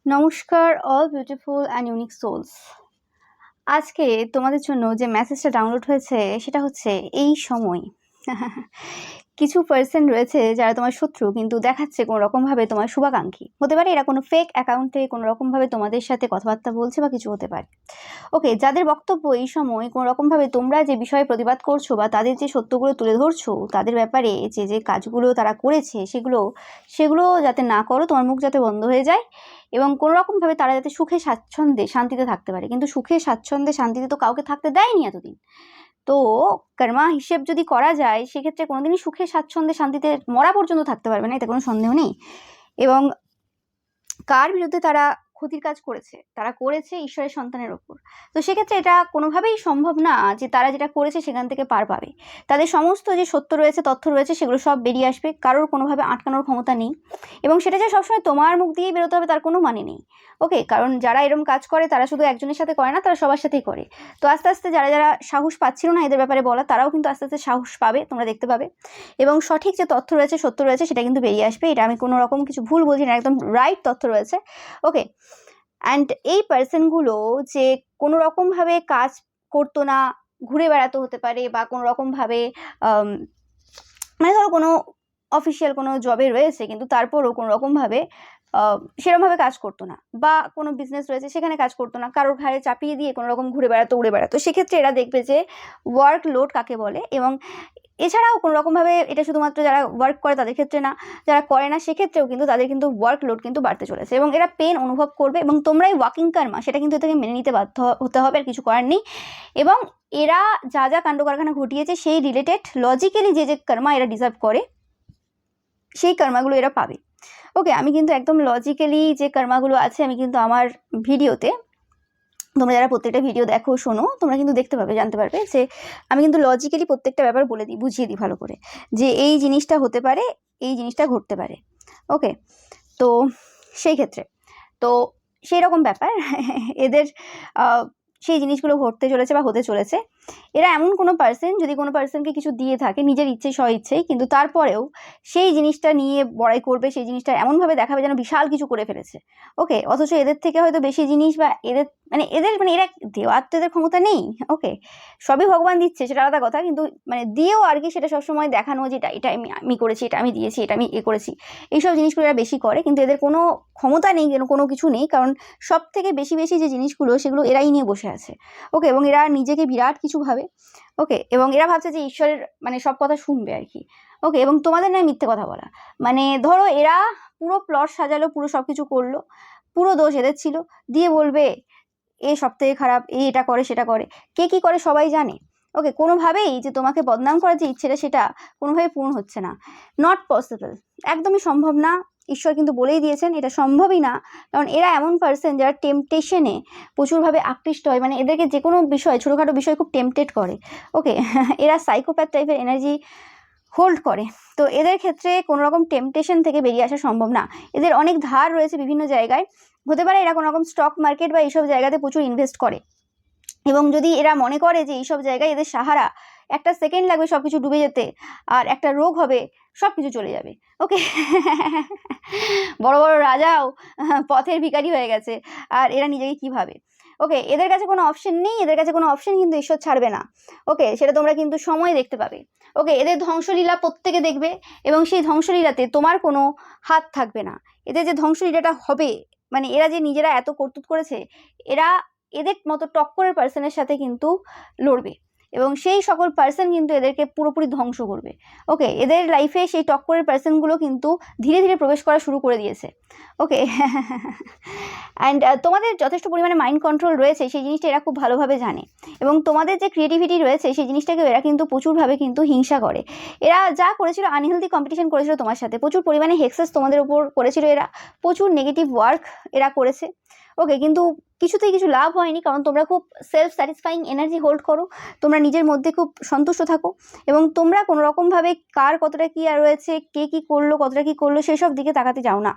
নমস্কার all beautiful and unique souls. আজকে তোমাদের জন্য যে মেসেজটা ডাউনলোড হয়েছে সেটা হচ্ছে এই সময় কিছু পার্সন রয়েছে যারা তোমার শত্রু কিন্তু দেখাচ্ছে কোনো রকমভাবে তোমার শুভাকাঙ্ক্ষী হতে পারে। এরা কোনো ফেক অ্যাকাউন্টে কোনো রকমভাবে তোমাদের সাথে কথাবার্তা বলছে বা কিছু হতে পারে। ওকে, যাদের বক্তব্য এই সময় কোনো রকমভাবে তোমরা যে বিষয়ে প্রতিবাদ করছো বা তাদের যে সত্যগুলো তুলে ধরছো, তাদের ব্যাপারে যে যে কাজগুলো তারা করেছে সেগুলো যাতে না করো, তোমার মুখ যাতে বন্ধ হয়ে যায় এবং কোনো রকমভাবে তারা যাতে সুখে স্বাচ্ছন্দ্যে শান্তিতে থাকতে পারে। কিন্তু সুখে স্বাচ্ছন্দ্যে শান্তিতে তো কাউকে থাকতে দেয়নি এতদিন। তো কর্মা হিসেব যদি করা যায় সেক্ষেত্রে কোনোদিনই সুখে স্বাচ্ছন্দ্যে শান্তিতে মরা পর্যন্ত থাকতে পারবে না, এতে কোনো সন্দেহ নেই। এবং কার বিরুদ্ধে তারা ক্ষতির কাজ করেছে, তারা করেছে ঈশ্বরের সন্তানের ওপর। তো সেক্ষেত্রে এটা কোনোভাবেই সম্ভব না যে তারা যেটা করেছে সেখান থেকে পার পাবে। তাদের সমস্ত যে সত্য রয়েছে, তথ্য রয়েছে, সেগুলো সব বেরিয়ে আসবে, কারোর কোনোভাবে আটকানোর ক্ষমতা নেই। এবং সেটা যে সবসময় তোমার মুখ দিয়েই বেরোতে হবে তার কোনো মানে নেই। ওকে, কারণ যারা এরকম কাজ করে তারা শুধু একজনের সাথে করে না, তারা সবার সাথেই করে। তো আস্তে আস্তে যারা যারা সাহস পাচ্ছিল না এদের ব্যাপারে বলা, তারাও কিন্তু আস্তে আস্তে সাহস পাবে, তোমরা দেখতে পাবে। এবং সঠিক যে তথ্য রয়েছে, সত্য রয়েছে, সেটা কিন্তু বেরিয়ে আসবে। এটা আমি কোনো রকম কিছু ভুল বলছি না, একদম রাইট তথ্য রয়েছে। ওকে, অ্যান্ড এই পার্সনগুলো যে কোনো রকমভাবে কাজ করতো না, ঘুরে বেড়াতে হতে পারে বা কোনো রকমভাবে মানে ধরো কোনো অফিসিয়াল কোনো জবে রয়েছে কিন্তু তারপরও কোনো রকমভাবে সেরকমভাবে কাজ করতো না, বা কোনো বিজনেস রয়েছে সেখানে কাজ করতো না, কারোর ঘাড়ে চাপিয়ে দিয়ে কোনো রকম ঘুরে বেড়াতো উড়ে বেড়াতো। সেক্ষেত্রে এরা দেখবে যে ওয়ার্ক লোড কাকে বলে। এবং এছাড়াও কোনো রকমভাবে এটা শুধুমাত্র যারা ওয়ার্ক করে তাদের ক্ষেত্রে না, যারা করে না সেক্ষেত্রেও কিন্তু তাদের কিন্তু ওয়ার্ক লোড কিন্তু বাড়তে চলেছে এবং এরা পেন অনুভব করবে। এবং তোমরাই ওয়ার্কিং কর্মা, সেটা কিন্তু এটাকে মেনে নিতে বাধ্য হতে হবে, আর কিছু করার নেই। এবং এরা যা যা কাণ্ড কারখানা ঘটিয়েছে সেই রিলেটেড লজিক্যালি যে যে কর্মা এরা ডিজার্ভ করে সেই কর্মাগুলো এরা পাবে। ওকে, আমি কিন্তু একদম লজিক্যালি যে কর্মাগুলো আছে আমি কিন্তু আমার ভিডিওতে, তোমরা যারা প্রত্যেকটা ভিডিও দেখো শোনো, তোমরা কিন্তু দেখতে পাবে, জানতে পারবে যে আমি কিন্তু লজিক্যালি প্রত্যেকটা ব্যাপার বলে দিই, বুঝিয়ে দিই ভালো করে যে এই জিনিসটা হতে পারে, এই জিনিসটা ঘটতে পারে। ওকে, তো সেই ক্ষেত্রে তো সেই রকম ব্যাপার এদের সেই জিনিসগুলো ঘটতে চলেছে বা হতে চলেছে। এরা এমন কোনো পার্সন, যদি কোনো পার্সনকে কিছু দিয়ে থাকে নিজের ইচ্ছে স্ব ইচ্ছেই, কিন্তু তারপরেও সেই জিনিসটা নিয়ে বড়াই করবে, সেই জিনিসটা এমনভাবে দেখাবে যেন বিশাল কিছু করে ফেলেছে। ওকে, অথচ এদের থেকে হয়তো বেশি জিনিস বা এদের এরা দেওয়ার তো এদের ক্ষমতা নেই। ওকে, সবই ভগবান দিচ্ছে সেটা আলাদা কথা, কিন্তু দিয়েও আর কি সেটা সবসময় দেখানো যে এটা আমি করেছি, এটা আমি দিয়েছি, এটা আমি করেছি, এইসব জিনিসগুলো এরা বেশি করে। কিন্তু এদের কোনো ক্ষমতা নেই, কোনো কিছু নেই, কারণ সব থেকে বেশি বেশি যে জিনিসগুলো সেগুলো এরাই নিয়ে বসে আছে। ওকে, এবং এরা নিজেকে বিরাট কিছু ভাবে। ওকে, এবং এরা ভাবছে যে ঈশ্বরের সব কথা শুনবে আর কি। ওকে, এবং তোমাদের নয় মিথ্যে কথা বলা, ধরো এরা পুরো প্লট সাজালো, পুরো সব কিছু করলো, পুরো দোষ এদের ছিল, দিয়ে বলবে এ সব থেকে খারাপ, এটা করে সেটা করে, কে কি করে সবাই জানে। ওকে, কোনোভাবেই যে তোমাকে বদনাম করার যে ইচ্ছেটা সেটা কোনোভাবে পূর্ণ হচ্ছে না, নট পসিবল, একদমই সম্ভব না। ঈশ্বর কিন্তু বলেই দিয়েছেন এটা সম্ভবই না, কারণ এরা এমন পার্সন যারা টেম্পটেশনে প্রচুরভাবে আকৃষ্ট হয়, এদেরকে যে কোনো বিষয়, ছোটোখাটো বিষয় খুব টেম্পটেড করে। ওকে, এরা সাইকোপ্যাথ টাইপের এনার্জি হোল্ড করে। তো এদের ক্ষেত্রে কোনো রকম টেম্পটেশন থেকে বেরিয়ে আসা সম্ভব না। এদের অনেক ধার রয়েছে বিভিন্ন জায়গায়, হতে পারে এরা কোনো রকম স্টক মার্কেট বা এইসব জায়গাতে প্রচুর ইনভেস্ট করে, এবং যদি এরা মনে করে যে এইসব জায়গায় এদের সাহারা, একটা সেকেন্ড লাগবে সব কিছু ডুবে যেতে, আর একটা রোগ হবে, সব কিছু চলে যাবে। ওকে, বড় বড় রাজাও পথের ভিখারি হয়ে গেছে, আর এরা নিজেকে কী ভাবে। ওকে, এদের কাছে কোনো অপশন নেই, এদের কাছে কোনো অপশন কিন্তু ঈশ্বর ছাড়বে না। ওকে, সেটা তোমরা কিন্তু সময় দেখতে পাবে। ওকে, এদের ধ্বংসলীলা প্রত্যেকে দেখবে, এবং সেই ধ্বংসলীলাতে তোমার কোনো হাত থাকবে না। এদের যে ধ্বংসলীলাটা হবে, এরা যে নিজেরা এত করতুত করেছে, এরা এদের মতো টক্করের পার্সনের সাথে কিন্তু লড়বে, এবং সেই সকল পার্সন কিন্তু এদেরকে পুরোপুরি ধ্বংস করবে। ওকে, এদের লাইফে সেই টক্করের পার্সনগুলো কিন্তু ধীরে ধীরে প্রবেশ করা শুরু করে দিয়েছে। ওকে, অ্যান্ড তোমাদের যথেষ্ট পরিমাণে মাইন্ড কন্ট্রোল রয়েছে, সেই জিনিসটা এরা খুব ভালোভাবে জানে, এবং তোমাদের যে ক্রিয়েটিভিটি রয়েছে সেই জিনিসটাকেও এরা কিন্তু প্রচুরভাবে কিন্তু হিংসা করে। এরা যা করেছিল, আনহেলদি কম্পিটিশন করেছিল তোমার সাথে, প্রচুর পরিমাণে হেক্সেস তোমাদের উপর করেছিল, এরা প্রচুর নেগেটিভ ওয়ার্ক এরা করেছে। ওকে, কিন্তু কিছুতেই কিছু লাভ হয়নি, কারণ তোমরা খুব সেলফ স্যাটিসফাইং এনার্জি হোল্ড করো, তোমরা নিজের মধ্যে খুব সন্তুষ্ট থাকো, এবং তোমরা কোনো রকমভাবে কার কতটা কী রয়েছে, কে কী করলো, কতটা কী করলো, সেসব দিকে তাকাতে যাও না।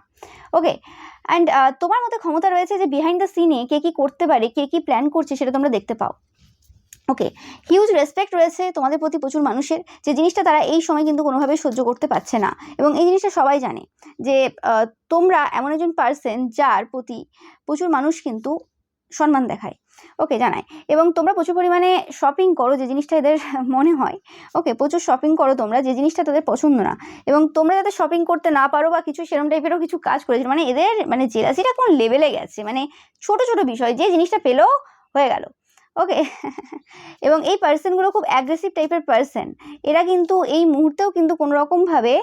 ওকে, অ্যান্ড তোমার মধ্যে ক্ষমতা রয়েছে যে বিহাইন্ড দ্য সিনে কে কী করতে পারে, কে কী প্ল্যান করছে সেটা তোমরা দেখতে পাও। ওকে, হিউজ রেসপেক্ট রয়েছে তোমাদের প্রতি প্রচুর মানুষের, যে জিনিসটা তারা এই সময় কিন্তু কোনোভাবে সহ্য করতে পারছে না। এবং এই জিনিসটা সবাই জানে যে তোমরা এমন একজন পার্সন যার প্রতি প্রচুর মানুষ কিন্তু সম্মান দেখায়, ওকে, জানায়। এবং তোমরা প্রচুর পরিমাণে শপিং করো, যে জিনিসটা এদের মনে হয়, ওকে, প্রচুর শপিং করো তোমরা, যে জিনিসটা তাদের পছন্দ না। এবং তোমরা যাতে শপিং করতে না পারো বা কিছু সেরকম টাইপেরও কিছু কাজ করেছিল, মানে এদের মানে জেলাসিটা কোন লেভেলে গেছে, মানে ছোট ছোট বিষয় যে জিনিসটা পেলেও হয়ে গেল, ওকে। এবং এই পার্সনগুলো খুব অ্যাগ্রেসিভ টাইপের পার্সন। এরা কিন্তু এই মুহূর্তেও কিন্তু কোনোরকমভাবে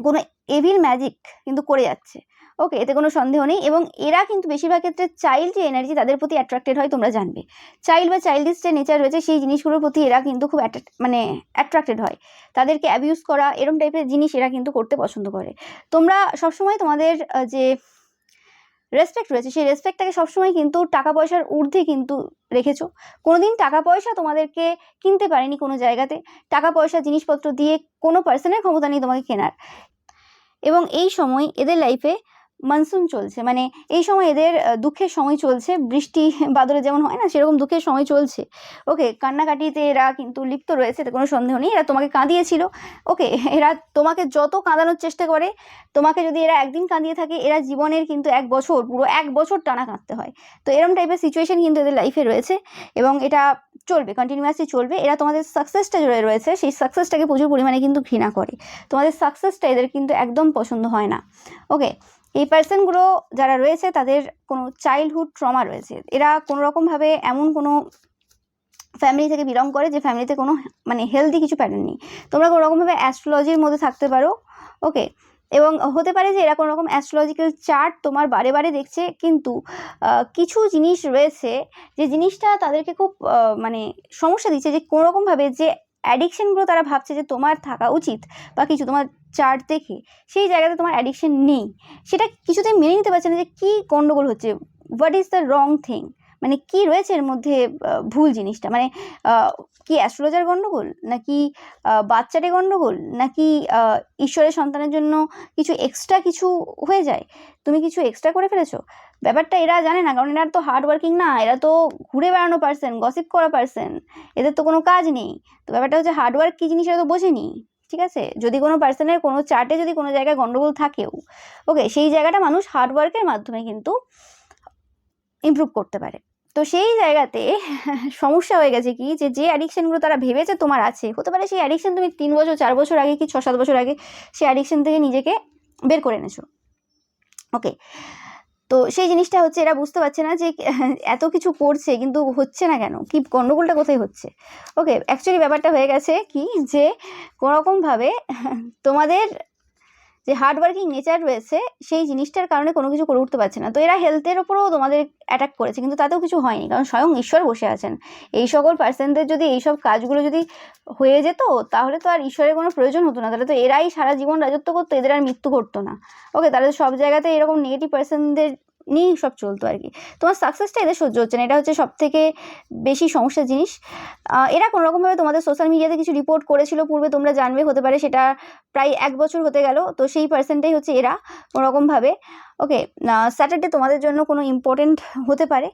কোনো এভিল ম্যাজিক কিন্তু করে যাচ্ছে, ওকে, এতে কোনো সন্দেহ নেই। এবং এরা কিন্তু বেশিরভাগ ক্ষেত্রে চাইল্ড যে এনার্জি তাদের প্রতি অ্যাট্রাক্টেড হয়, তোমরা জানবে চাইল্ড বা চাইল্ডিশ যে নেচার রয়েছে সেই জিনিসগুলোর প্রতি এরা কিন্তু খুব মানে অ্যাট্রাক্টেড হয়। তাদেরকে অ্যাবিউজ করা এরকম টাইপের জিনিস এরা কিন্তু করতে পছন্দ করে। তোমরা সবসময় তোমাদের যে রেসপেক্ট রয়েছে সেই রেসপেক্টটাকে সবসময় কিন্তু টাকা পয়সার ঊর্ধ্বে কিন্তু রেখেছো। কোনোদিন টাকা পয়সা তোমাদেরকে কিনতে পারেনি কোনো জায়গাতে, টাকা পয়সা জিনিসপত্র দিয়ে কোনো পার্সনের ক্ষমতা নেই তোমাকে কেনার। এবং এই সময় এদের লাইফে মনসুন চলছে, মানে এই সময় এদের দুঃখের সময় চলছে, বৃষ্টি বাদলে যেমন হয় না সেরকম দুঃখের সময় চলছে, ওকে। কান্নাকাটিতে এরা কিন্তু লিপ্ত রয়েছে, এতে কোনো সন্দেহ নেই। এরা তোমাকে কাঁদিয়েছিল, ওকে, এরা তোমাকে যত কাঁদানোর চেষ্টা করে, তোমাকে যদি এরা একদিন কাঁদিয়ে থাকে, এরা জীবনের কিন্তু 1 বছর, পুরো 1 বছর টানা কাঁদতে হয়। তো এরকম টাইপের সিচুয়েশন কিন্তু এদের লাইফে রয়েছে এবং এটা চলবে, কন্টিনিউয়াসলি চলবে। এরা তোমাদের সাকসেসটা জুড়ে রয়েছে, সেই সাকসেসটাকে প্রচুর পরিমাণে কিন্তু ঘৃণা করে, তোমাদের সাকসেসটা এদের কিন্তু একদম পছন্দ হয় না, ওকে। এই পার্সনগুলো যারা রয়েছে তাদের কোনো চাইল্ডহুড ট্রমা রয়েছে, এরা কোনো রকমভাবে এমন কোনো ফ্যামিলি থেকে বিলং করে যে ফ্যামিলিতে কোনো মানে হেলদি কিছু প্যাটার্ন নেই। তোমরা কোনো রকমভাবে অ্যাস্ট্রোলজির মধ্যে থাকতে পারো, ওকে। এবং হতে পারে যে এরা কোনো রকম অ্যাস্ট্রোলজিক্যাল চার্ট তোমার বারে বারে দেখছে, কিন্তু কিছু জিনিস রয়েছে যে জিনিসটা তাদেরকে খুব মানে সমস্যা দিচ্ছে, যে কোনো রকমভাবে যে অ্যাডিকশানগুলো তারা ভাবছে যে তোমার থাকা উচিত বা কিছু তোমার চার্ট দেখে সেই জায়গাতে তোমার অ্যাডিকশান নেই, সেটা কিছুতেই মেনে নিতে পারছে না যে কী গণ্ডগোল হচ্ছে, what is the wrong thing, মানে কি রয়েছে এর মধ্যে ভুল জিনিসটা, মানে কি অ্যাস্ট্রোলজার গণ্ডগোল, নাকি বাচ্চাটে গণ্ডগোল, নাকি ঈশ্বরের সন্তানের জন্য কিছু এক্সট্রা কিছু হয়ে যায়, তুমি কিছু এক্সট্রা করে ফেলেছো। ব্যাপারটা এরা জানে না, কারণ এরা তো হার্ড ওয়ার্কিং না, এরা তো ঘুরে বেড়ানো পার্সন, গসিপ করা পার্সন, এদের তো কোনো কাজ নেই। তো ব্যাপারটা হচ্ছে হার্ডওয়ার্ক কী জিনিস এরা তো বোঝেনি, ঠিক আছে। যদি কোনো পার্সনের কোনো চার্টে যদি কোনো জায়গায় গণ্ডগোল থাকেও, ওকে, সেই জায়গাটা মানুষ হার্ডওয়ার্কের মাধ্যমে কিন্তু ইমপ্রুভ করতে পারে। তো সেই জায়গাতে সমস্যা হয়ে গেছে কি, যে অ্যাডিকশানগুলো তারা ভেবেছে তোমার আছে, হতে পারে সেই অ্যাডিকশান তুমি 3 বছর 4 বছর আগে কি 6-7 বছর আগে সেই অ্যাডিকশান থেকে নিজেকে বের করে এনেছো, ওকে। তো সেই জিনিসটা হচ্ছে এরা বুঝতে পারছে না যে এত কিছু করছে কিন্তু হচ্ছে না কেন, কি গণ্ডগোলটা কোথায় হচ্ছে, ওকে। অ্যাকচুয়ালি ব্যাপারটা হয়ে গেছে কি, যে কোনোরকমভাবে তোমাদের যে হার্ডওয়ার্কিং নেচার রয়েছে সেই জিনিসটার কারণে কোনো কিছু করে উঠতে পারছে না। তো এরা হেলথের ওপরেও তোমাদের অ্যাটাক করেছে, কিন্তু তাতেও কিছু হয়নি, কারণ স্বয়ং ঈশ্বর বসে আছেন। এই সকল পার্সনদের যদি এইসব কাজগুলো যদি হয়ে যেত তাহলে তো আর ঈশ্বরের কোনো প্রয়োজন হতো না, তাহলে তো এরাই সারা জীবন রাজত্ব করতো, এদের আর মৃত্যু ঘটতো না, ওকে। তাহলে সব জায়গাতে এরকম নেগেটিভ পার্সনদের নিয়েই সব চলতো আর কি। তোমার সাকসেসটা এদের সহ্য হচ্ছে না, এটা হচ্ছে সব থেকে বেশি সমস্যার জিনিস। এরা কোনো রকমভাবে তোমাদের সোশ্যাল মিডিয়াতে কিছু রিপোর্ট করেছিল পূর্বে, তোমরা জানবে, হতে পারে সেটা প্রায় 1 বছর হতে গেল। তো সেই পার্সেন্টটাই হচ্ছে এরা কোনোরকমভাবে, ওকে। স্যাটারডে তোমাদের জন্য কোনো ইম্পর্টেন্ট হতে পারে,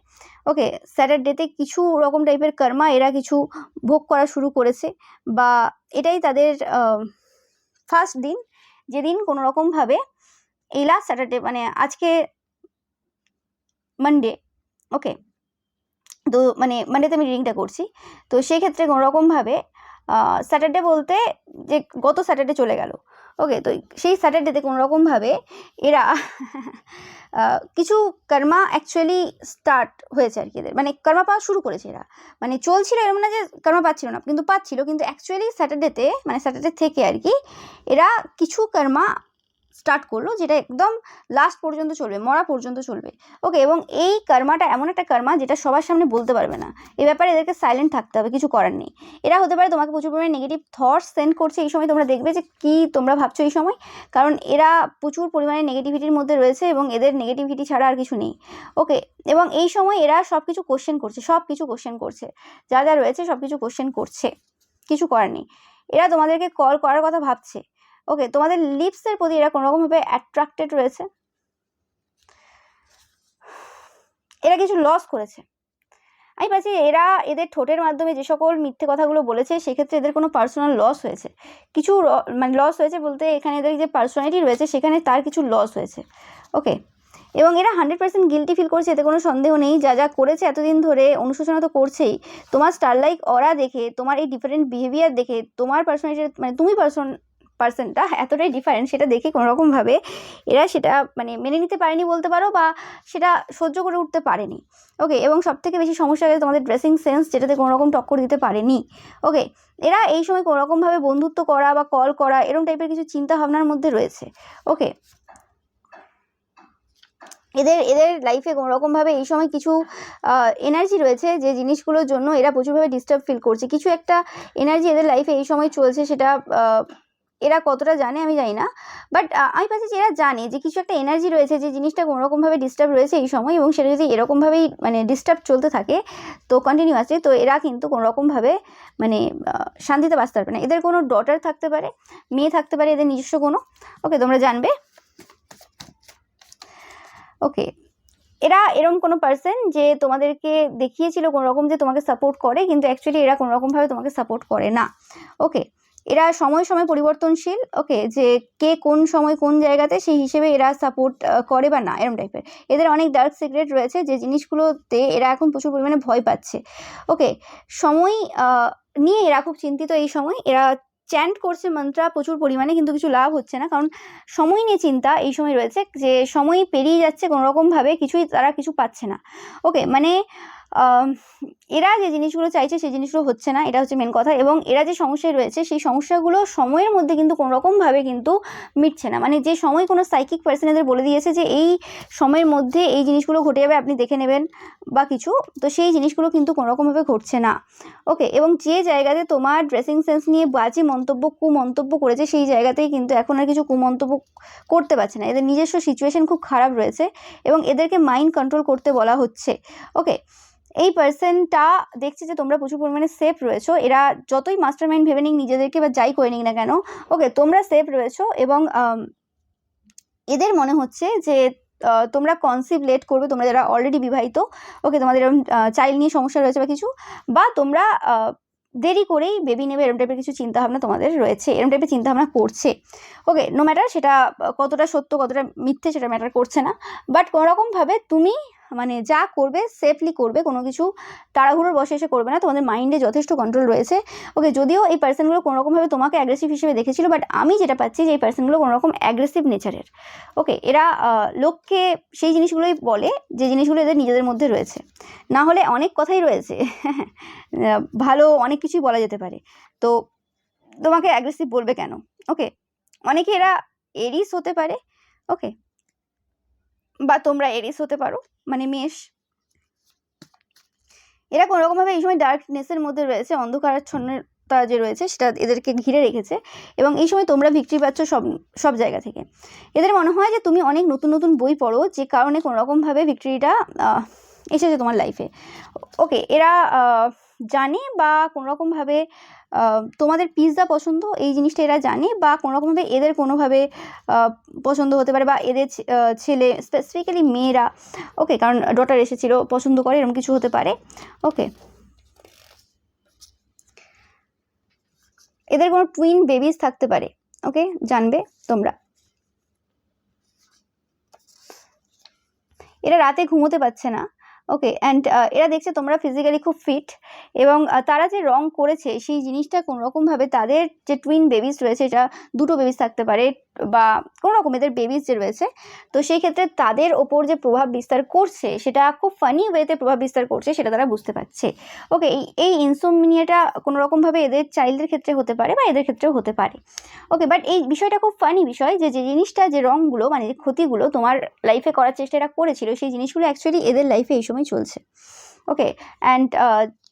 ওকে। স্যাটারডেতে কিছু রকম টাইপের কর্মা এরা কিছু ভোগ করা শুরু করেছে, বা এটাই তাদের ফার্স্ট দিন, যেদিন কোনো রকমভাবে এই লাস্ট স্যাটারডে, মানে আজকে মানডে, ওকে। তো মানে মানডেতে আমি রিডিংটা করছি, তো সেই ক্ষেত্রে কোনোরকমভাবে স্যাটারডে বলতে যে গত স্যাটারডে চলে গেল, ওকে। তো সেই স্যাটারডেতে কোনোরকমভাবে এরা কিছু কর্মা অ্যাকচুয়ালি স্টার্ট হয়েছে আর কি, এদের মানে কর্মা পাওয়া শুরু করেছে এরা, মানে চলছিল এরকম না যে কর্মা পাচ্ছিল না, কিন্তু পাচ্ছিল, কিন্তু অ্যাকচুয়ালি স্যাটারডেতে মানে স্যাটারডে থেকে আর কি এরা কিছু কর্মা স্টার্ট করলো, যেটা একদম লাস্ট পর্যন্ত চলবে, মরা পর্যন্ত চলবে, ওকে। এবং এই কর্মাটা এমন একটা কর্মা যেটা সবার সামনে বলতে পারবে না, এই ব্যাপারে এদেরকে সাইলেন্ট থাকতে হবে, কিছু করার নেই। এরা হতে পারে তোমাকে প্রচুর পরিমাণে নেগেটিভ থটস সেন্ড করছে এই সময়, তোমরা দেখবে যে কি তোমরা ভাবছো এই সময়, কারণ এরা প্রচুর পরিমাণে নেগেটিভিটির মধ্যে রয়েছে এবং এদের নেগেটিভিটি ছাড়া আর কিছু নেই, ওকে। এবং এই সময় এরা সব কিছু কোশ্চেন করছে, সব কিছু কোশ্চেন করছে, যা যা রয়েছে সব কিছু কোশ্চেন করছে, কিছু করার নেই। এরা তোমাদেরকে কল করার কথা ভাবছে, ওকে। তোমাদের লিপসের প্রতি এরা কোনোরকমভাবে অ্যাট্রাক্টেড রয়েছে, এরা কিছু লস করেছে, আমি পাচ্ছি এরা এদের ঠোঁটের মাধ্যমে যে সকল মিথ্যে কথাগুলো বলেছে সেক্ষেত্রে এদের কোনো পার্সোনাল লস হয়েছে, কিছু মানে লস হয়েছে বলতে এখানে এদের যে পার্সোনালিটি রয়েছে সেখানে তার কিছু লস হয়েছে। ওকে, এবং এরা 100% গিলটি ফিল করছে, এতে কোনো সন্দেহ নেই। যা যা করেছে এতদিন ধরে অনুশোচনা তো করছেই। তোমার স্টার লাইক অরা দেখে, তোমার এই ডিফারেন্ট বিহেভিয়ার দেখে, তোমার পার্সোনালিটি মানে তুমি পার্সনটা এতটাই ডিফারেন্ট সেটা দেখে কোনোরকমভাবে এরা সেটা মানে মেনে নিতে পারেনি বলতে পারো, বা সেটা সহ্য করে উঠতে পারেনি। ওকে, এবং সবথেকে বেশি সমস্যা হয়েছে তোমাদের ড্রেসিং সেন্স, যেটাতে কোনোরকম টক্কর দিতে পারেনি। ওকে, এরা এই সময় কোনোরকমভাবে বন্ধুত্ব করা বা কল করা এরকম টাইপের কিছু চিন্তা ভাবনার মধ্যে রয়েছে। ওকে, এদের লাইফে কোনোরকমভাবে এই সময় কিছু এনার্জি রয়েছে যে জিনিসগুলোর জন্য এরা প্রচুরভাবে ডিস্টার্ব ফিল করছে। কিছু একটা এনার্জি এদের লাইফে এই সময় চলছে, সেটা এরা কতটা জানে আমি জানি না, বাট আমি পাচ্ছি যে এরা জানে যে কিছু একটা এনার্জি রয়েছে যে জিনিসটা কোনোরকমভাবে ডিস্টার্ব রয়েছে এই সময়, এবং সেটা যদি এরকমভাবেই মানে ডিস্টার্ব চলতে থাকে তো কন্টিনিউয়াসলি, তো এরা কিন্তু কোনোরকমভাবে মানে শান্তিতে বাঁচতে পারবে না। এদের কোনো ডটার থাকতে পারে, মেয়ে থাকতে পারে এদের নিজস্ব কোনো। ওকে, তোমরা জানবে। ওকে, এরা এরকম কোনো পার্সন যে তোমাদেরকে দেখিয়েছিল কোনো রকম যে তোমাকে সাপোর্ট করে, কিন্তু অ্যাকচুয়ালি এরা কোনো রকমভাবে তোমাকে সাপোর্ট করে না। ওকে, এরা সময় সময় পরিবর্তনশীল। ওকে, যে কে কোন সময় কোন জায়গাতে সেই হিসেবে এরা সাপোর্ট করে বা না, এরকম টাইপের। এদের অনেক ডার্ক সিক্রেট রয়েছে যে জিনিসগুলোতে এরা এখন প্রচুর পরিমাণে ভয় পাচ্ছে। ওকে, সময় নিয়ে এরা খুব চিন্তিত এই সময়। এরা চ্যান্ট করছে মন্ত্রা প্রচুর পরিমাণে, কিন্তু কিছু লাভ হচ্ছে না, কারণ সময় নিয়ে চিন্তা এই সময় রয়েছে, যে সময় পেরিয়ে যাচ্ছে কোনোরকমভাবে, কিছুই তারা কিছু পাচ্ছে না। ওকে, মানে এরা যে জিনিসগুলো চাইছে সেই জিনিসগুলো হচ্ছে না, এটা হচ্ছে মেন কথা। এবং এরা যে সমস্যায় রয়েছে সেই সমস্যাগুলো সময়ের মধ্যে কিন্তু কোনোরকমভাবে কিন্তু মিটছে না। মানে যে সময় কোনো সাইকিক পার্সন এদের বলে দিয়েছে যে এই সময়ের মধ্যে এই জিনিসগুলো ঘটে যাবে, আপনি দেখে নেবেন বা কিছু, তো সেই জিনিসগুলো কিন্তু কোনোরকমভাবে ঘটছে না। ওকে, এবং যে জায়গাতে তোমার ড্রেসিং সেন্স নিয়ে বাজে মন্তব্য কুমন্তব্য করেছে সেই জায়গাতেই কিন্তু এখন আর কিছু কুমন্তব্য করতে পারছে না। এদের নিজস্ব সিচুয়েশন খুব খারাপ রয়েছে এবং এদেরকে মাইন্ড কন্ট্রোল করতে বলা হচ্ছে। ওকে, এই পার্সনটা দেখছে যে তোমরা প্রচুর পরিমাণে সেফ রয়েছো। এরা যতই মাস্টার মাইন্ড ভেবে নিক নিজেদেরকে বা যাই করে নিক না কেন, ওকে, তোমরা সেফ রয়েছো। এবং এদের মনে হচ্ছে যে তোমরা কনসিভ লেট করবে, তোমরা যারা অলরেডি বিবাহিত। ওকে, তোমাদের এরকম চাইল্ড নিয়ে সমস্যা রয়েছে বা কিছু, বা তোমরা দেরি করেই বেবি নেবে, এরকম টাইপের কিছু চিন্তাভাবনা তোমাদের রয়েছে, এরকম টাইপের চিন্তাভাবনা করছে। ওকে, নো ম্যাটার সেটা কতটা সত্য কতটা মিথ্যে সেটা ম্যাটার করছে না, বাট কোনোরকমভাবে তুমি মানে যা করবে সেফলি করবে, কোনো কিছু তাড়াহুড়োর বসে এসে করবে না, তোমাদের মাইন্ডে যথেষ্ট কন্ট্রোল রয়েছে। ওকে, যদিও এই পার্সনগুলো কোনোরকমভাবে তোমাকে অ্যাগ্রেসিভ হিসেবে দেখেছিল, বাট আমি যেটা পাচ্ছি যে এই পার্সনগুলো কোনোরকম অ্যাগ্রেসিভ নেচারের। ওকে, এরা লোককে সেই জিনিসগুলোই বলে যে জিনিসগুলো এদের নিজেদের মধ্যে রয়েছে, না হলে অনেক কথাই রয়েছে ভালো অনেক কিছুই বলা যেতে পারে, তো তোমাকে অ্যাগ্রেসিভ বলবে কেন? ওকে, অনেকে এরা এরিস হতে পারে। ওকে, বা তোমরা এরিস হতে পারো, মানে মেষ। এরা কোনোরকমভাবে এই সময় ডার্কনেসের মধ্যে রয়েছে, অন্ধকারাচ্ছন্নতা যে রয়েছে সেটা এদেরকে ঘিরে রেখেছে, এবং এই সময় তোমরা ভিক্টরি পাচ্ছ সব জায়গা থেকে। এদের মনে হয় যে তুমি অনেক নতুন নতুন বই পড়ো, যে কারণে কোনোরকমভাবে ভিক্টরিটা এসেছে তোমার লাইফে। ওকে, এরা জানে বা কোনোরকমভাবে তোমাদের পিৎজা পছন্দ এই জিনিসটা এরা জানে, বা কোনোরকমভাবে এদের কোনোভাবে পছন্দ হতে পারে, বা এদের ছেলে স্পেসিফিক্যালি মেয়েরা, ওকে, কারণ ডটার এসেছিল পছন্দ করে, এরকম কিছু হতে পারে। ওকে, এদের কোনো টুইন বেবিজ থাকতে পারে। ওকে, জানবে তোমরা। এরা রাতে ঘুমোতে পারছে না। ওকে, অ্যান্ড এরা দেখছে তোমরা ফিজিক্যালি খুব ফিট, এবং তারা যে রং করেছে সেই জিনিসটা কোনোরকমভাবে তাদের যে টুইন বেবিস রয়েছে, এটা দুটো বেবিস থাকতে পারে বা কোনো রকম এদের বেবিস যে রয়েছে, তো সেই ক্ষেত্রে তাদের ওপর যে প্রভাব বিস্তার করছে সেটা খুব ফানি ওয়েতে প্রভাব বিস্তার করছে, সেটা তারা বুঝতে পারছে। ওকে, এই ইনসোমনিয়াটা কোনোরকমভাবে এদের চাইল্ডের ক্ষেত্রে হতে পারে বা এদের ক্ষেত্রেও হতে পারে। ওকে, বাট এই বিষয়টা খুব ফানি বিষয় যে জিনিসটা যে রঙগুলো মানে যে ক্ষতিগুলো তোমার লাইফে করার চেষ্টা এরা করেছিল সেই জিনিসগুলো অ্যাকচুয়ালি এদের লাইফে এই সময় চলছে। ওকে, অ্যান্ড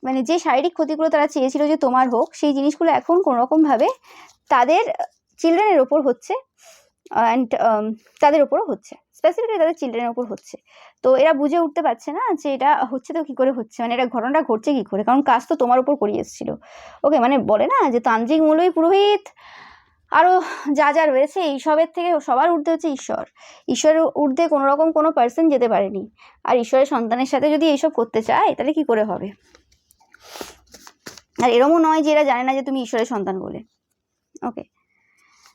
মানে যে শারীরিক ক্ষতিগুলো তারা চেয়েছিল যে তোমার হোক, সেই জিনিসগুলো এখন কোনোরকমভাবে তাদের চিলড্রেনের ওপর হচ্ছে, অ্যান্ড তাদের ওপরও হচ্ছে, স্পেসিফিক্যালি তাদের চিলড্রেনের ওপর হচ্ছে। তো এরা বুঝে উঠতে পারছে না যে এটা হচ্ছে তো কী করে হচ্ছে, মানে এটা ঘটনাটা ঘটছে কী করে, কারণ কাজ তো তোমার ওপর করিয়ে এসেছিলো। ওকে, মানে বলে না যে তান্ত্রিক মৌলবী পুরোহিত আরও যা যা রয়েছে এইসবের থেকে সবার ঊর্ধ্বে হচ্ছে ঈশ্বর। ঈশ্বরের ঊর্ধ্বে কোনো রকম কোনো পার্সন যেতে পারেনি। আর ঈশ্বরের সন্তানের সাথে যদি এইসব করতে চায় তাহলে কি করে হবে? আর এরমও নয় যে এরা জানে না যে তুমি ঈশ্বরের সন্তান বলে। ওকে,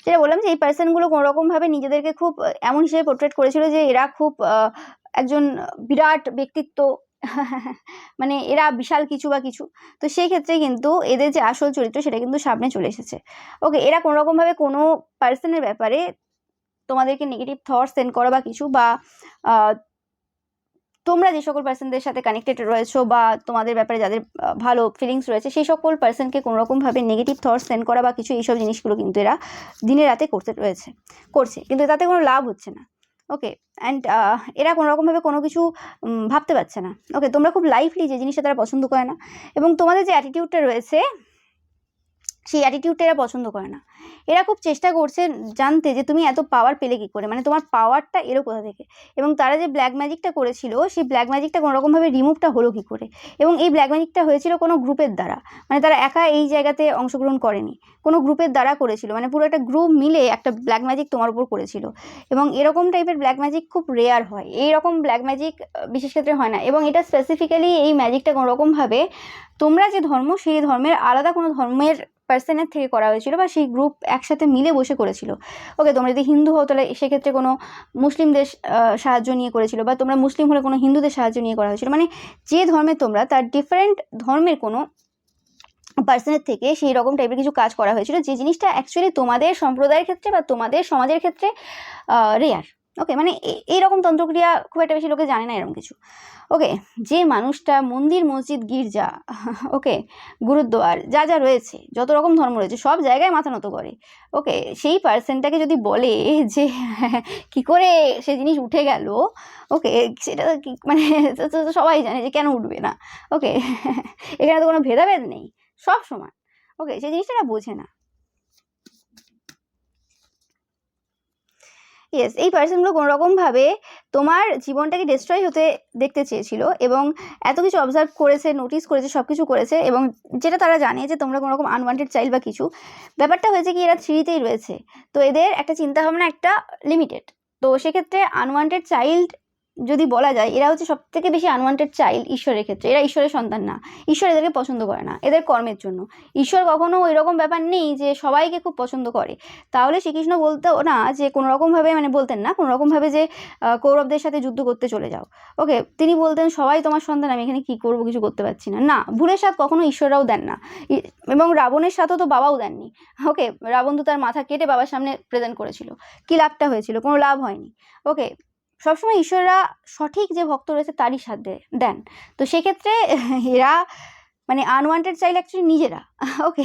যেটা বললাম যে এই পার্সনগুলো কোনোরকমভাবে নিজেদেরকে খুব এমন হিসেবে পোর্ট্রেট করেছিল যে এরা খুব একজন বিরাট ব্যক্তিত্ব, মানে এরা বিশাল কিছু বা কিছু। তো সেই ক্ষেত্রে কিন্তু এদের যে আসল চরিত্র সেটা কিন্তু সামনে চলে এসেছে। ওকে, এরা কোনোরকমভাবে কোনো পার্সনের ব্যাপারে তোমাদেরকে নেগেটিভ থটস সেন্ড করো বা কিছু, বা তোমরা যে সকল পার্সনদের সাথে কানেক্টেড রয়েছো বা তোমাদের ব্যাপারে যাদের ভালো ফিলিংস রয়েছে সেই সকল পার্সনকে কোনোরকমভাবে নেগেটিভ থটস সেন্ড করা বা কিছু এইসব জিনিসগুলো কিন্তু এরা দিনে রাতে করছে, কিন্তু তাতে কোনো লাভ হচ্ছে না। ওকে, অ্যান্ড এরা কোনোরকমভাবে কোনো কিছু ভাবতে পারছে না। ওকে, তোমরা খুব লাইফলি যে জিনিসটা তারা পছন্দ করে না, এবং তোমাদের যে অ্যাটিটিউডটা রয়েছে সেই অ্যাটিটিউডটা এরা পছন্দ করে না। এরা খুব চেষ্টা করছে জানতে যে তুমি এত পাওয়ার পেলে কী করে, মানে তোমার পাওয়ারটা এলো কোথা থেকে, এবং তারা যে ব্ল্যাক ম্যাজিকটা করেছিল সেই ব্ল্যাক ম্যাজিকটা কোনোরকমভাবে রিমুভটা হলো কী করে, এবং এই ব্ল্যাক ম্যাজিকটা হয়েছিল কোনো গ্রুপের দ্বারা, মানে তারা একা এই জায়গাতে অংশগ্রহণ করেনি, কোনো গ্রুপের দ্বারা করেছিল, মানে পুরো একটা গ্রুপ মিলে একটা ব্ল্যাক ম্যাজিক তোমার উপর করেছিল। এবং এরকম টাইপের ব্ল্যাক ম্যাজিক খুব রেয়ার হয়, এইরকম ব্ল্যাক ম্যাজিক বিশেষ ক্ষেত্রে হয় না, এবং এটা স্পেসিফিক্যালি এই ম্যাজিকটা কোনোরকমভাবে তোমরা যে ধর্ম সেই ধর্মের আলাদা কোনো ধর্মের পার্সনের থেকে করা হয়েছিল, বা সেই গ্রুপ একসাথে মিলে বসে করেছিল। ওকে, তোমরা যদি হিন্দু হও তাহলে সেক্ষেত্রে কোনো মুসলিমদের সাহায্য নিয়ে করেছিল, বা তোমরা মুসলিম হলে কোনো হিন্দুদের সাহায্য নিয়ে করা হয়েছিল, মানে যে ধর্মে তোমরা তার ডিফারেন্ট ধর্মের কোনো পার্সনের থেকে সেই রকম টাইপের কিছু কাজ করা হয়েছিল, যে জিনিসটা অ্যাকচুয়ালি তোমাদের সম্প্রদায়ের ক্ষেত্রে বা তোমাদের সমাজের ক্ষেত্রে রেয়ার। ওকে, মানে এইরকম তন্ত্রক্রিয়া খুব একটা বেশি লোকে জানে না এরকম কিছু। ওকে, যে মানুষটা মন্দির মসজিদ গির্জা, ওকে, গুরুদ্বার যা যা রয়েছে, যত রকম ধর্ম রয়েছে সব জায়গায় মাথা নত করে, ওকে, সেই পার্সনটাকে যদি বলে যে কি করে সে জিনিস উঠে গেল, ওকে, সেটা মানে সবাই জানে যে কেন উঠবে না। ওকে, এখানে তো কোনো ভেদাভেদ নেই, সব সমান। ওকে, সেই জিনিসটা বোঝে না। ইয়েস, এই পার্সনগুলো কোনোরকমভাবে তোমার জীবনটাকে ডিস্ট্রয় হতে দেখতে চেয়েছিল, এবং এত কিছু অবজার্ভ করেছে, নোটিস করেছে, সব কিছু করেছে, এবং যেটা তারা জানে যে তোমরা কোনোরকম আনওয়ান্টেড চাইল্ড বা কিছু। ব্যাপারটা হয়েছে কি, এরা 3তেই রয়েছে, তো এদের একটা চিন্তাভাবনা একটা লিমিটেড। তো সেক্ষেত্রে আনওয়ান্টেড চাইল্ড যদি বলা যায়, এরা হচ্ছে সব থেকে বেশি আনওয়ান্টেড চাইল্ড ঈশ্বরের ক্ষেত্রে। এরা ঈশ্বরের সন্তান না, ঈশ্বর এদেরকে পছন্দ করে না এদের কর্মের জন্য। ঈশ্বর কখনো ওই রকম ব্যাপার নেই যে সবাইকে খুব পছন্দ করে। তাহলে শ্রীকৃষ্ণ বলতেও না যে কোনোরকমভাবে, মানে বলতেন না কোনোরকমভাবে যে কৌরবদের সাথে যুদ্ধ করতে চলে যাও। ওকে, তিনি বলতেন সবাই তোমার সন্তান, আমি এখানে কী করবো, কিছু করতে পারছি না। না, ভুলের সাথ কখনো ঈশ্বররাও দেন না, এবং রাবণের সাথেও তো বাবাও দেননি। ওকে, রাবণ তো তার মাথা কেটে বাবার সামনে প্রেজেন্ট করেছিল, কী লাভটা হয়েছিল? কোনো লাভ হয়নি। ওকে, সবসময় ঈশ্বররা সঠিক যে ভক্ত রয়েছে তারই সাথ দেন। তো সেক্ষেত্রে এরা মানে আনওয়ান্টেড চাইল্ড অ্যাকচুয়ালি নিজেরা। ওকে,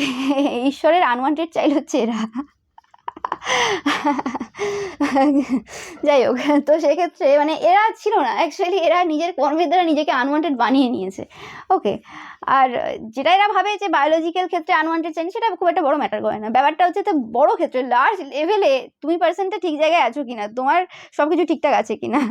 ঈশ্বরের আনওয়ান্টেড চাইল্ড হচ্ছে এরা। যাই হোক, তো সেক্ষেত্রে মানে এরা ছিল না অ্যাকচুয়ালি, এরা নিজের কর্মের দ্বারা নিজেকে আনওয়ান্টেড বানিয়ে নিয়েছে। ওকে, আর যেটা এরা ভাবে যে বায়োলজিক্যাল ক্ষেত্রে আনওয়ান্টেড চাইল্ড, সেটা খুব একটা বড় ম্যাটার করে না। ব্যাপারটা হচ্ছে তো বড় ক্ষেত্রে, লার্জ লেভেলে তুমি পার্সেন্টটা ঠিক জায়গায় আছো কিনা, তোমার সব কিছু ঠিকঠাক আছে কিনা।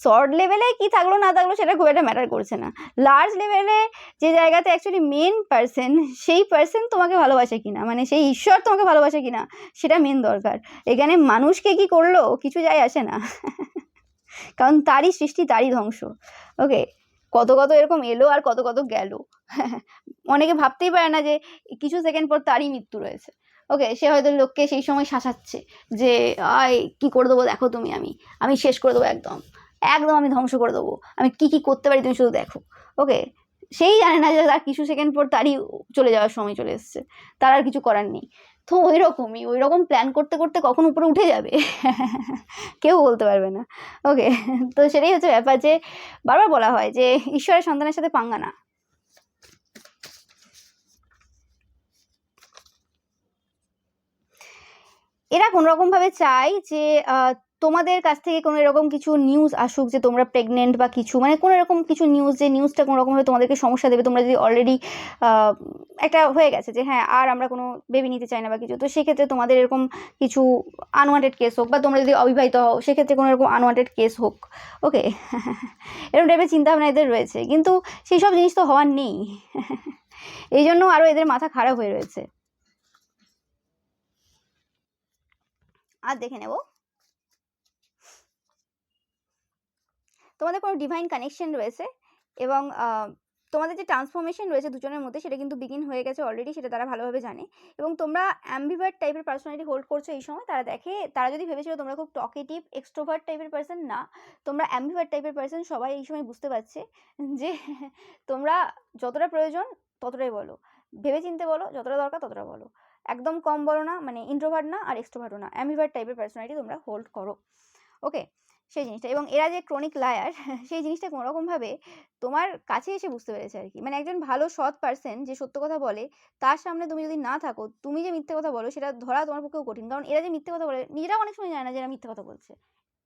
শর্ট লেভেলে কি থাকলো না থাকলো সেটা খুব একটা ম্যাটার করছে না। লার্জ লেভেলে যে জায়গাতে অ্যাকচুয়ালি মেন পার্সন, সেই পার্সন তোমাকে ভালোবাসে কিনা, মানে সেই ঈশ্বর তোমাকে ভালোবাসে কিনা, সেটা মেন দরকার। এখানে মানুষকে কি করলো কিছু যায় আসে না, কারণ তারই সৃষ্টি তারই ধ্বংস। ওকে, কত কত এরকম এলো আর কত কত গেল। অনেকে ভাবতেই পারে না যে কিছু সেকেন্ড পর তারই মৃত্যু রয়েছে। ওকে, সে হয়তো লোককে সেই সময় শাসাচ্ছে যে আয় কি করে দেবো দেখো তুমি, আমি শেষ করে দেবো, একদম একদম আমি ধ্বংস করে দেবো, আমি কি কি করতে পারি তুমি শুধু দেখো। ওকে, সেই জানে না যে তার কিছু সেকেন্ড পর তারই চলে যাওয়ার সময় চলে এসছে, তার আর কিছু করার নেই। তো ওই রকম প্ল্যান করতে করতে কখন উপরে উঠে যাবে কেউ বলতে পারবে না। ওকে, তো সেটাই হচ্ছে ব্যাপার, যে বারবার বলা হয় যে ঈশ্বরের সন্তানের সাথে পাঙ্গা না। এরা কোনোরকমভাবে চায় যে তোমাদের কাছ থেকে কোনো এরকম কিছু নিউজ আসুক যে তোমরা প্রেগনেন্ট বা কিছু, মানে কোনো এরকম কিছু নিউজ, যে নিউজটা কোনোরকমভাবে তোমাদেরকে সমস্যা দেবে। তোমরা যদি অলরেডি একটা হয়ে গেছে যে হ্যাঁ আর আমরা কোনো বেবি নিতে চাই না বা কিছু, তো সেক্ষেত্রে তোমাদের এরকম কিছু আনওয়ান্টেড কেস হোক, বা তোমরা যদি অবিবাহিত হও সেক্ষেত্রে কোনো এরকম আনওয়ান্টেড কেস হোক। ওকে, এরকম টাইপের চিন্তাভাবনা এদের রয়েছে, কিন্তু সেই সব জিনিস তো হওয়ার নেই। এই জন্য আরও এদের মাথা খারাপ হয়ে রয়েছে। আর দেখে নেব তোমাদের কোনো ডিভাইন কানেকশন রয়েছে এবং তোমাদের যে ট্রান্সফরমেশন রয়েছে দুজনের মধ্যে সেটা কিন্তু বিগিন হয়ে গেছে অলরেডি, সেটা তারা ভালোভাবে জানে। এবং তোমরা অ্যাম্বিভার্ট টাইপের পার্সোনালিটি হোল্ড করছো এই সময়। তারা যদি ভেবেছিল তোমরা খুব টকেটিভ এক্সট্রোভার্ট টাইপের পার্সন, না, তোমরা অ্যাম্বিভার্ট টাইপের পার্সন। সবাই এই সময় বুঝতে পারছে যে তোমরা যতটা প্রয়োজন ততটাই বলো, ভেবে চিনতে বলো, যতটা দরকার ততটা বলো, একদম কম বলো না, মানে ইন্ট্রোভার্ট না আর এক্সট্রোভার্টও না, অ্যাম্বিভার্ট টাইপের পার্সোনালিটি তোমরা হোল্ড করো। ওকে, সেই জিনিসটা। এবং এরা যে ক্রনিক লায়ার সেই জিনিসটা কোনোরকমভাবে তোমার কাছে এসে বুঝতে পেরেছে আর কি। মানে একজন ভালো সৎ পার্সন যে সত্য কথা বলে, তার সামনে তুমি যদি না থাকো, তুমি যে মিথ্যে কথা বলো সেটা ধরা তোমার পক্ষেও কঠিন। কারণ এরা যে মিথ্যে কথা বলে নিজেরাও অনেক সময় জানে না যে এরা মিথ্যে কথা বলছে।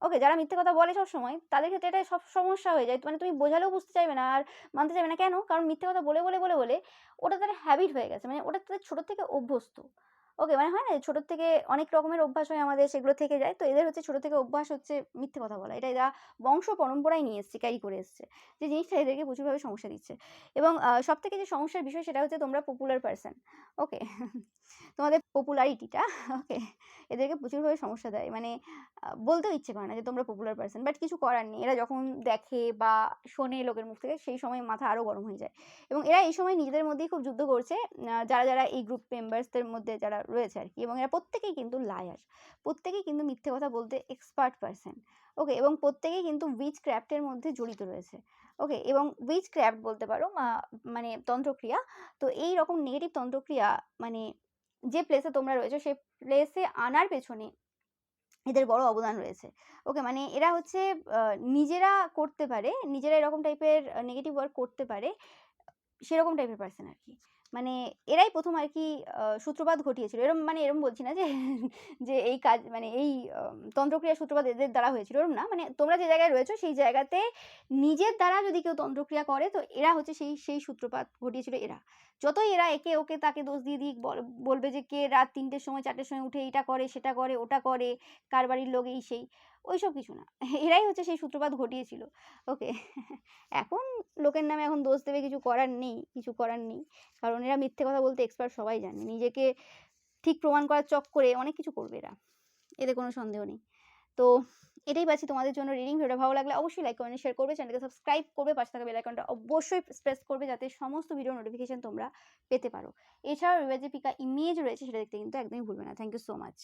ওকে, যারা মিথ্যে কথা বলে সব সময় তাদের ক্ষেত্রে এটা সব সমস্যা হয়ে যায়। মানে তুমি বোঝালেও বুঝতে চাইবে না আর মানতে চাইবে না। কেন? কারণ মিথ্যে কথা বলে বলে বলে বলে ওটা তাদের হ্যাবিট হয়ে গেছে, মানে ওটা তাদের ছোটোর থেকে অভ্যস্ত। ওকে, মানে হয় না ছোটোর থেকে অনেক রকমের অভ্যাস হয় আমাদের, সেগুলো থেকে যায়। তো এদের হচ্ছে ছোটো থেকে অভ্যাস হচ্ছে মিথ্যে কথা বলা। এটা এরা বংশ পরম্পরায় নিয়ে এসছে, ক্যারি করে এসছে, যে জিনিসটা এদেরকে প্রচুরভাবে সমস্যা দিচ্ছে। এবং সব থেকে যে সমস্যার বিষয় সেটা হচ্ছে তোমরা পপুলার পার্সন। ওকে, তোমাদের পপুলারিটিটা ওকে এদেরকে প্রচুরভাবে সমস্যা দেয়। মানে বলতেও ইচ্ছে করে না যে তোমরা পপুলার পার্সন, বাট কিছু করার নেই। এরা যখন দেখে বা শোনে লোকের মুখ থেকে, সেই সময় মাথা আরও গরম হয়ে যায়। এবং এরা এই সময় নিজেদের মধ্যেই খুব যুদ্ধ করছে, যারা যারা এই গ্রুপ মেম্বার্সদের মধ্যে যারা রয়েছে আর কি। এবং এরা প্রত্যেকেই কিন্তু লায়ার, প্রত্যেকেই কিন্তু মিথ্যে কথা বলতে এক্সপার্ট পার্সন। ওকে, এবং প্রত্যেকেই কিন্তু উইচ ক্রাফটের মধ্যে জড়িত রয়েছে। ওকে, এবং উইচ ক্রাফট বলতে পারো মানে তন্ত্রক্রিয়া। তো এই রকম নেগেটিভ তন্ত্রক্রিয়া মানে যে প্লেসে তোমরা রয়েছো সেই প্লেসে আনার পেছনে এদের বড় অবদান রয়েছে। ওকে, মানে এরা হচ্ছে নিজেরা করতে পারে, নিজেরা এরকম টাইপের নেগেটিভ ওয়ার্ক করতে পারে, সেরকম টাইপের পার্সন আর কি। মানে এরাই প্রথম আর কি সূত্রপাত ঘটিয়েছিল। এরম বলছি না যে যে এই কাজ মানে এই তন্ত্রক্রিয়ার সূত্রপাত এদের দ্বারা হয়েছিল, এরম না। মানে তোমরা যে জায়গায় রয়েছো সেই জায়গাতে নিজের দ্বারা যদি কেউ তন্ত্রক্রিয়া করে, তো এরা হচ্ছে সেই সূত্রপাত ঘটিয়েছিল এরা। যতই এরা একে ওকে তাকে দোষ দিয়ে দিক, বলবে যে কে রাত 3টের সময় 4টের সময় উঠে এইটা করে সেটা করে ওটা করে, কার বাড়ির লোক এই সেই, ওইসব কিছু না। এরাই হচ্ছে সেই সূত্রপাত ঘটিয়েছিল। ওকে, এখন লোকের নামে এখন দোষ দেবে, কিছু করার নেই, কিছু করার নেই। কারণ এরা মিথ্যে কথা বলতে এক্সপার্ট, সবাই জানে। নিজেকে ঠিক প্রমাণ করার চক্করে অনেক কিছু করবে এরা, এতে কোনো সন্দেহ নেই। তো এটাই পাচ্ছি তোমাদের জন্য রিডিং। ভিডিওটা ভালো লাগলে অবশ্যই লাইক কমেন্ট শেয়ার করবে, চ্যানেলকে সাবস্ক্রাইব করবে, পাশে থাকা বেল আইকনটা অবশ্যই প্রেস করবে যাতে সমস্ত ভিডিও নোটিফিকেশন তোমরা পেতে পারো। এছাড়াও রিভার্জিপিকা ইমেজ রয়েছে, সেটা দেখতে কিন্তু একদমই ভুলবে না। Thank you so much.